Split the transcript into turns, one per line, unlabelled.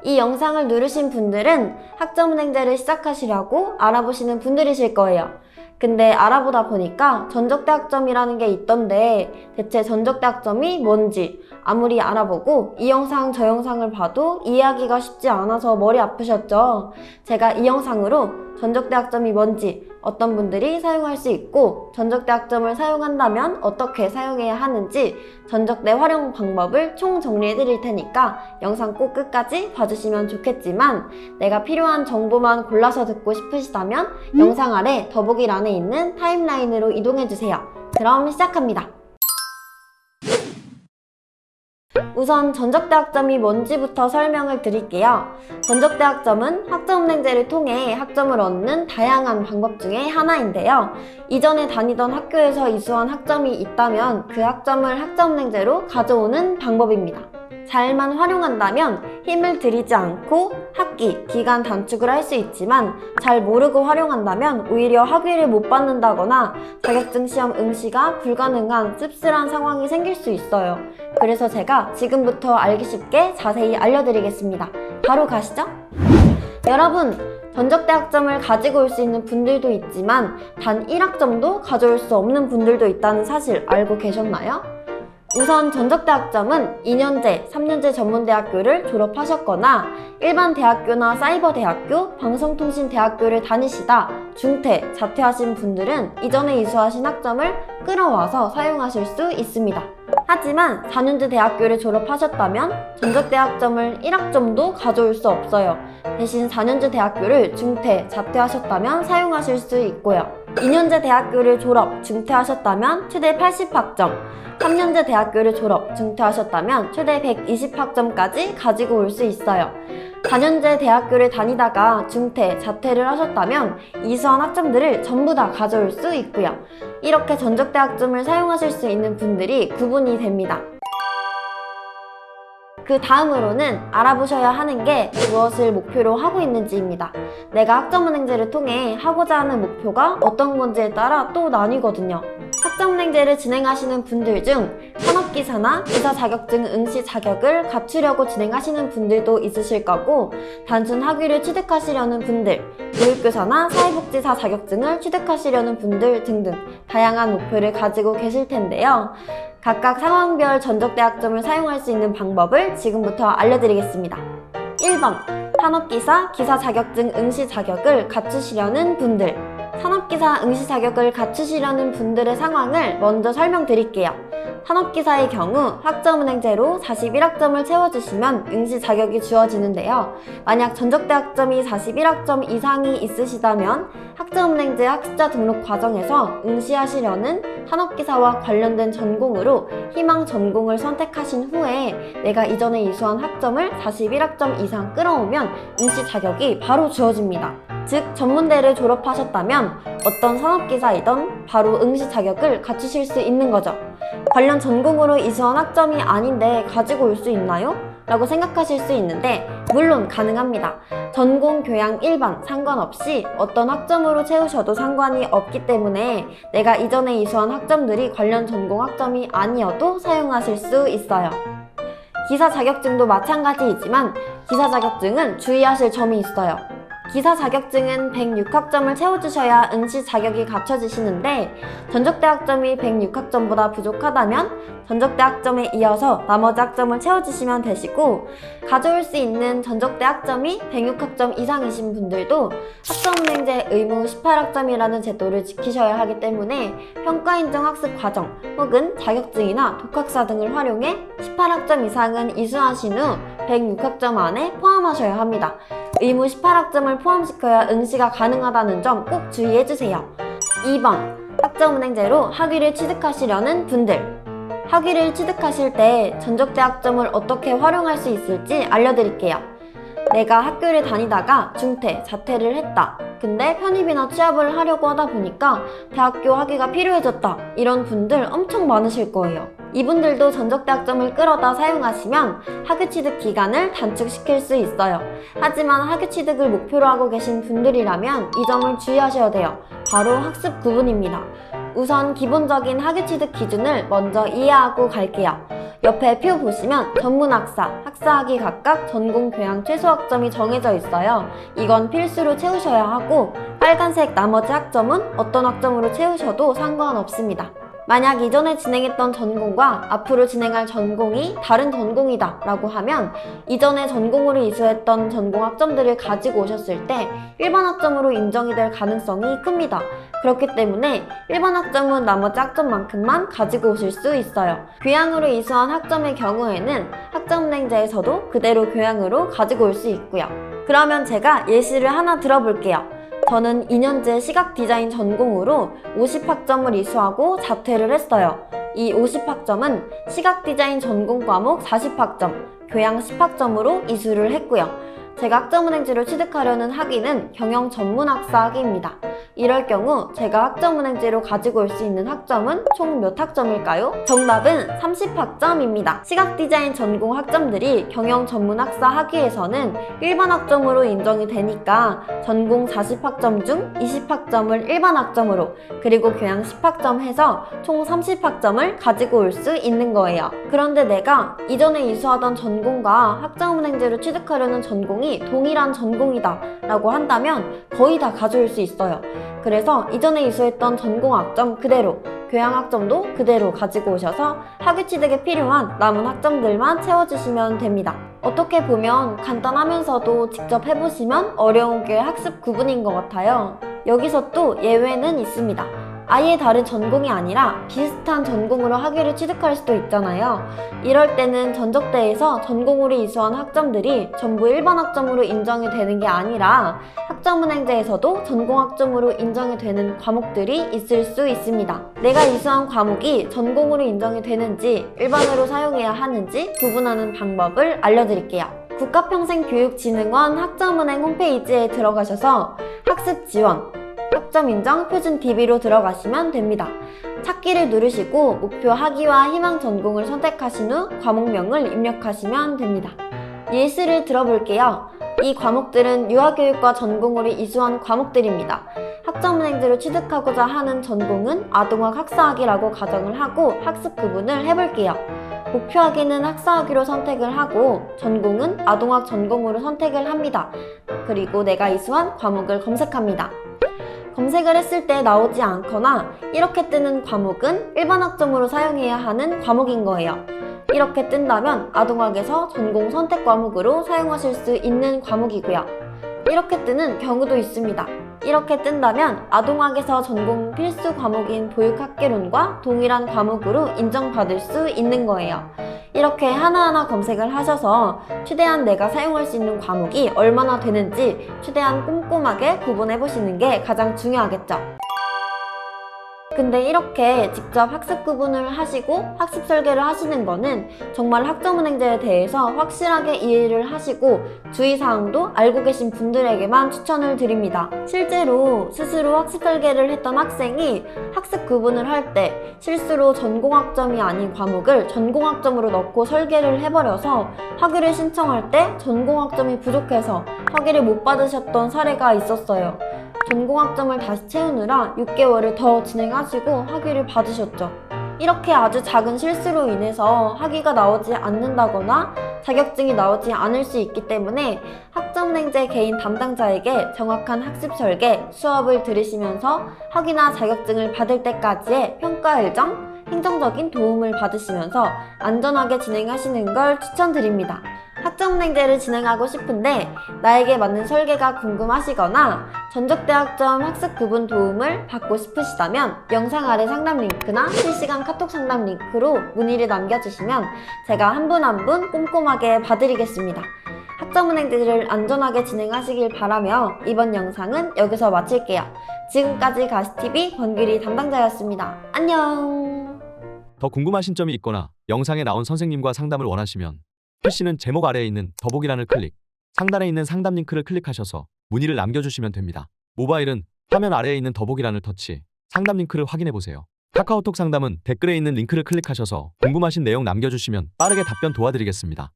이 영상을 누르신 분들은 학점은행제를 시작하시려고 알아보시는 분들이실 거예요. 근데 알아보다 보니까 전적대 학점이라는 게 있던데 대체 전적대 학점이 뭔지 아무리 알아보고 이 영상 저 영상을 봐도 이해하기가 쉽지 않아서 머리 아프셨죠? 제가 이 영상으로 전적대 학점이 뭔지, 어떤 분들이 사용할 수 있고 전적대 학점을 사용한다면 어떻게 사용해야 하는지 전적대 활용 방법을 총 정리해 드릴 테니까 영상 꼭 끝까지 봐주시면 좋겠지만 내가 필요한 정보만 골라서 듣고 싶으시다면 영상 아래 더보기란에 있는 타임라인으로 이동해 주세요. 그럼 시작합니다. 우선 전적대 학점이 뭔지부터 설명을 드릴게요. 전적대 학점은 학점은행제를 통해 학점을 얻는 다양한 방법 중에 하나인데요. 이전에 다니던 학교에서 이수한 학점이 있다면 그 학점을 학점은행제로 가져오는 방법입니다. 잘만 활용한다면 힘을 들이지 않고 학기, 기간 단축을 할 수 있지만 잘 모르고 활용한다면 오히려 학위를 못 받는다거나 자격증 시험 응시가 불가능한 씁쓸한 상황이 생길 수 있어요. 그래서 제가 지금부터 알기 쉽게 자세히 알려드리겠습니다. 바로 가시죠. 여러분, 전적대 학점을 가지고 올 수 있는 분들도 있지만 단 1학점도 가져올 수 없는 분들도 있다는 사실 알고 계셨나요? 우선 전적대 학점은 2년제, 3년제 전문대학교를 졸업하셨거나 일반 대학교나 사이버대학교, 방송통신대학교를 다니시다 중퇴, 자퇴하신 분들은 이전에 이수하신 학점을 끌어와서 사용하실 수 있습니다. 하지만 4년제 대학교를 졸업하셨다면 전적대 학점을 1학점도 가져올 수 없어요. 대신 4년제 대학교를 중퇴, 자퇴하셨다면 사용하실 수 있고요. 2년제 대학교를 졸업, 중퇴하셨다면 최대 80학점, 3년제 대학교를 졸업, 중퇴하셨다면 최대 120학점까지 가지고 올 수 있어요. 4년제 대학교를 다니다가 중퇴, 자퇴를 하셨다면 이수한 학점들을 전부 다 가져올 수 있고요. 이렇게 전적대 학점을 사용하실 수 있는 분들이 구분이 됩니다. 그 다음으로는 알아보셔야 하는 게 무엇을 목표로 하고 있는지입니다. 내가 학점은행제를 통해 하고자 하는 목표가 어떤 건지에 따라 또 나뉘거든요. 학점은행제를 진행하시는 분들 중 산업기사나 기사 자격증 응시 자격을 갖추려고 진행하시는 분들도 있으실 거고 단순 학위를 취득하시려는 분들, 교육교사나 사회복지사 자격증을 취득하시려는 분들 등등 다양한 목표를 가지고 계실 텐데요. 각각 상황별 전적대 학점을 사용할 수 있는 방법을 지금부터 알려드리겠습니다. 1번, 산업기사, 기사 자격증 응시 자격을 갖추시려는 분들. 산업기사 응시 자격을 갖추시려는 분들의 상황을 먼저 설명드릴게요. 산업기사의 경우 학점은행제로 41학점을 채워주시면 응시 자격이 주어지는데요. 만약 전적대 학점이 41학점 이상이 있으시다면 학점은행제 학습자 등록 과정에서 응시하시려는 산업기사와 관련된 전공으로 희망 전공을 선택하신 후에 내가 이전에 이수한 학점을 41학점 이상 끌어오면 응시 자격이 바로 주어집니다. 즉 전문대를 졸업하셨다면 어떤 산업기사이든 바로 응시 자격을 갖추실 수 있는 거죠. 관련 전공으로 이수한 학점이 아닌데 가지고 올 수 있나요? 라고 생각하실 수 있는데 물론 가능합니다. 전공, 교양, 일반 상관없이 어떤 학점으로 채우셔도 상관이 없기 때문에 내가 이전에 이수한 학점들이 관련 전공 학점이 아니어도 사용하실 수 있어요. 기사 자격증도 마찬가지이지만 기사 자격증은 주의하실 점이 있어요. 기사 자격증은 106학점을 채워주셔야 응시 자격이 갖춰지시는데 전적대 학점이 106학점보다 부족하다면 전적대 학점에 이어서 나머지 학점을 채워주시면 되시고 가져올 수 있는 전적대 학점이 106학점 이상이신 분들도 학점은행제 의무 18학점이라는 제도를 지키셔야 하기 때문에 평가인정 학습 과정 혹은 자격증이나 독학사 등을 활용해 18학점 이상은 이수하신 후 106학점 안에 포함하셔야 합니다. 의무 18학점을 포함시켜야 응시가 가능하다는 점 꼭 주의해주세요. 2번, 학점은행제로 학위를 취득하시려는 분들. 학위를 취득하실 때 전적대 학점을 어떻게 활용할 수 있을지 알려드릴게요. 내가 학교를 다니다가 중퇴, 자퇴를 했다. 근데 편입이나 취업을 하려고 하다 보니까 대학교 학위가 필요해졌다. 이런 분들 엄청 많으실 거예요. 이분들도 전적대 학점을 끌어다 사용하시면 학위 취득 기간을 단축시킬 수 있어요. 하지만 학위 취득을 목표로 하고 계신 분들이라면 이 점을 주의하셔야 돼요. 바로 학습 구분입니다. 우선 기본적인 학위 취득 기준을 먼저 이해하고 갈게요. 옆에 표 보시면 전문학사, 학사학위 각각 전공 교양 최소 학점이 정해져 있어요. 이건 필수로 채우셔야 하고 빨간색 나머지 학점은 어떤 학점으로 채우셔도 상관없습니다. 만약 이전에 진행했던 전공과 앞으로 진행할 전공이 다른 전공이다 라고 하면 이전에 전공으로 이수했던 전공 학점들을 가지고 오셨을 때 일반 학점으로 인정이 될 가능성이 큽니다. 그렇기 때문에 일반 학점은 나머지 학점만큼만 가지고 오실 수 있어요. 교양으로 이수한 학점의 경우에는 학점은행제에서도 그대로 교양으로 가지고 올 수 있고요. 그러면 제가 예시를 하나 들어볼게요. 저는 2년제 시각디자인 전공으로 50학점을 이수하고 자퇴를 했어요. 이 50학점은 시각디자인 전공 과목 40학점, 교양 10학점으로 이수를 했고요. 제가 학점은행제로 취득하려는 학위는 경영전문학사 학위입니다. 이럴 경우 제가 학점은행제로 가지고 올 수 있는 학점은 총 몇 학점일까요? 정답은 30학점입니다. 시각디자인 전공 학점들이 경영전문학사 학위에서는 일반 학점으로 인정이 되니까 전공 40학점 중 20학점을 일반 학점으로 그리고 교양 10학점 해서 총 30학점을 가지고 올 수 있는 거예요. 그런데 내가 이전에 이수하던 전공과 학점은행제로 취득하려는 전공이 동일한 전공이다 라고 한다면 거의 다 가져올 수 있어요. 그래서 이전에 이수했던 전공 학점 그대로, 교양 학점도 그대로 가지고 오셔서 학위 취득에 필요한 남은 학점들만 채워주시면 됩니다. 어떻게 보면 간단하면서도 직접 해보시면 어려운 게 학습 구분인 것 같아요. 여기서 또 예외는 있습니다. 아예 다른 전공이 아니라 비슷한 전공으로 학위를 취득할 수도 있잖아요. 이럴 때는 전적대에서 전공으로 이수한 학점들이 전부 일반 학점으로 인정이 되는 게 아니라 학점은행제에서도 전공 학점으로 인정이 되는 과목들이 있을 수 있습니다. 내가 이수한 과목이 전공으로 인정이 되는지 일반으로 사용해야 하는지 구분하는 방법을 알려드릴게요. 국가평생교육진흥원 학점은행 홈페이지에 들어가셔서 학습 지원, 학점 인정 표준 DB로 들어가시면 됩니다. 찾기를 누르시고 목표 학위와 희망 전공을 선택하신 후 과목명을 입력하시면 됩니다. 예시를 들어볼게요. 이 과목들은 유아교육과 전공으로 이수한 과목들입니다. 학점은행제로 취득하고자 하는 전공은 아동학 학사학위라고 가정을 하고 학습 구분을 해볼게요. 목표 학위는 학사학위로 선택을 하고 전공은 아동학 전공으로 선택을 합니다. 그리고 내가 이수한 과목을 검색합니다. 검색을 했을 때 나오지 않거나 이렇게 뜨는 과목은 일반 학점으로 사용해야 하는 과목인 거예요. 이렇게 뜬다면 아동학에서 전공 선택 과목으로 사용하실 수 있는 과목이고요. 이렇게 뜨는 경우도 있습니다. 이렇게 뜬다면 아동학에서 전공 필수 과목인 보육학개론과 동일한 과목으로 인정받을 수 있는 거예요. 이렇게 하나하나 검색을 하셔서 최대한 내가 사용할 수 있는 과목이 얼마나 되는지 최대한 꼼꼼하게 구분해 보시는 게 가장 중요하겠죠. 근데 이렇게 직접 학습 구분을 하시고 학습 설계를 하시는 거는 정말 학점은행제에 대해서 확실하게 이해를 하시고 주의사항도 알고 계신 분들에게만 추천을 드립니다. 실제로 스스로 학습 설계를 했던 학생이 학습 구분을 할 때 실수로 전공학점이 아닌 과목을 전공학점으로 넣고 설계를 해버려서 학위를 신청할 때 전공학점이 부족해서 학위를 못 받으셨던 사례가 있었어요. 전공학점을 다시 채우느라 6개월을 더 진행하시고 학위를 받으셨죠. 이렇게 아주 작은 실수로 인해서 학위가 나오지 않는다거나 자격증이 나오지 않을 수 있기 때문에 학점은행제 개인 담당자에게 정확한 학습 설계, 수업을 들으시면서 학위나 자격증을 받을 때까지의 평가 일정, 행정적인 도움을 받으시면서 안전하게 진행하시는 걸 추천드립니다. 학점은행제를 진행하고 싶은데 나에게 맞는 설계가 궁금하시거나 전적대학점 학습 구분 도움을 받고 싶으시다면 영상 아래 상담 링크나 실시간 카톡 상담 링크로 문의를 남겨주시면 제가 한 분 한 분 꼼꼼하게 봐드리겠습니다. 학점은행제를 안전하게 진행하시길 바라며 이번 영상은 여기서 마칠게요. 지금까지 가시TV 권규리 담당자였습니다. 안녕.
더 궁금하신 점이 있거나 영상에 나온 선생님과 상담을 원하시면 PC는 제목 아래에 있는 더보기란을 클릭, 상단에 있는 상담 링크를 클릭하셔서 문의를 남겨주시면 됩니다. 모바일은 화면 아래에 있는 더보기란을 터치, 상담 링크를 확인해보세요. 카카오톡 상담은 댓글에 있는 링크를 클릭하셔서 궁금하신 내용 남겨주시면 빠르게 답변 도와드리겠습니다.